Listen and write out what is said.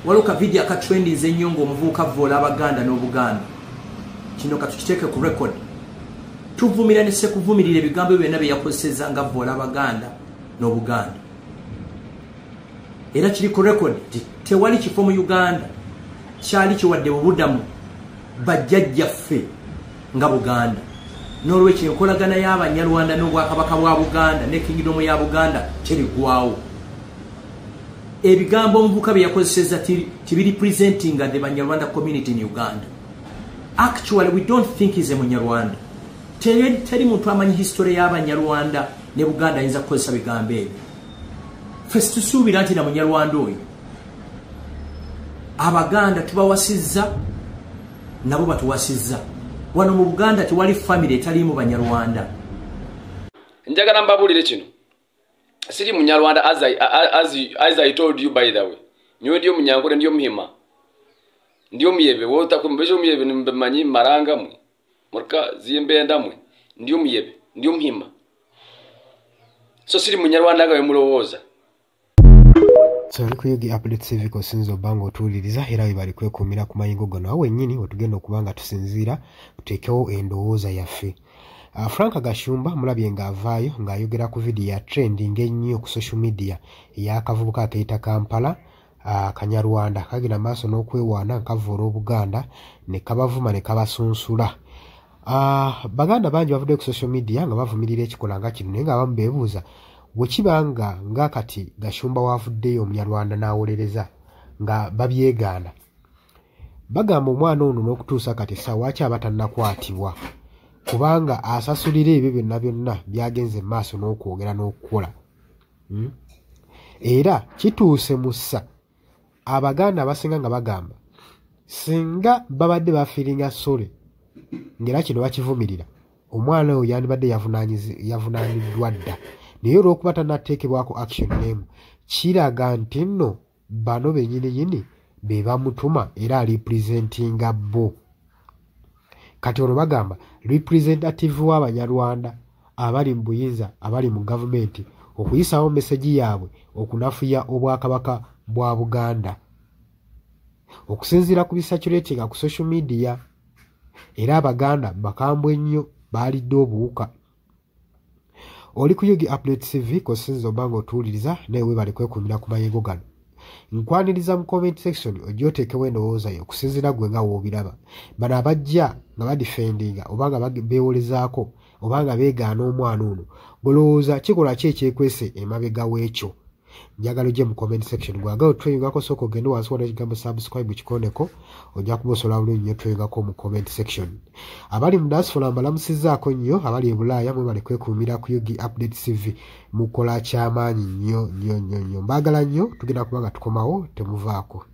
waluka video aka trendi zenyongo omuvuka vola abaganda n'obuganda kino katukiteke ku record tuvumirane se kuvumirira ebigambo byonna bye yakozeseza nga vola abaganda n'obuganda era kiri ku record tewali kifo mu Uganda kyali kiwadde obudamu bajjajjaffe nga Buganda n'olwekyo enkolagana y'Abanyarwanda n'Obwakabaka bwa Buganda ne Kingdom ya Buganda terigwawo ebigambo omuvuka bye yakozeseza tibiri presenting the Banyarwanda community in Uganda. Actually, we don't think he's a Munyarwanda. Teri muntu amanyi history y'Abanyarwanda ne Buganda ayinza kukozesa bigambo ebyo. First tusuubira nti na Munyarwanda oyo Abaganda tubawasizza nabo batuwasizza. Wano mu Buganda tewali family etali mu Banyarwanda. Njagala mbabulire kino. Siri Munyarwanda as I told you by the way. Nyo ndio Munyankole ndio Muhima. Ndio Muyebe wota kumbesho Muyebe nimbemanyi maranga mwe. Murka ziembenda mwe. Ndio Muyebe, ndio Muhima. So siri Munyarwanda gawe mulowoza. So Kuyugi Update TV ko sinzo bango tuliriza era bali kwekumira ku mayingo gano awe nyini otugenda okubanga tusinzira tutekewo endowooza yaffe. Frank Gashumba mulabye nga avaayo ng'ayogera ku video ya trending ennyo ku social media ey'akavubuka akayita Kampala Kanyarwanda kagenda maaso n'okwewaana nkavoola Obuganda ne kabavuma ne kabasunsula. Baganda bangi bavudde ku social media nga bavumirira ekikola nga kino naye nga abamu beebuuza bwe kibanga nga kati Gashumba wavuddeyo Omunyarwanda n'awolereza nga babyegaana bagamba omwana ono n'okutuusa kati lwaki abatannakwatibwa kubanga asasulira ebyo byonna byagenze maaso n'okwogera n'okukola. Era kituuse mussa Abaganda abasinga nga bagamba singa babadde bafiiringa sole ngera kino bakivumirira omwana oyo yandibadde yavunaaniddwa dda naye olw'okuba tannateekebwako action n'emu kiraga nti nno bano bennyini be bamutuma era alipresentinga bo. Kati ono bagamba representative w'Abanyarwanda abali mu buyinza abali mu gavumenti okuyisawo meseji yaabwe okunafuya Obwakabaka bwa Buganda okusinziira ku bisaturatinga ku social media era Abaganda bakambwe nnyo baalidde obuwuka. Oli ku Kuyugi Update TV ko sinzo bango tuuliriza naye bali kwekumira ku mayego gano. Nkwaniriza mu comment section ojjotekewo endowooza yo okusinziira gwe nga woobiraba. Bano abajja nga badifendinga oba nga beewolezaako oba nga beegaana omwana ono golowooza kikola ki ekyekwese emabega w'ekyo. Njagala ojje mu comment section gwagala otweyungako sooka ogende wansi wano ekigambo subscribe kikoneko ojja kuba osobola bulungi nnyo tweyungako mu comment section. Abali mu diaspora mbalamusizzaako nnyo abali e Bulaaya mwe bali kwekuumira ku Kuyugi Update TV mukola kyamaanyi nnyo. Mbaagala nnyo tugenda kuba nga tukomawo temuvaako.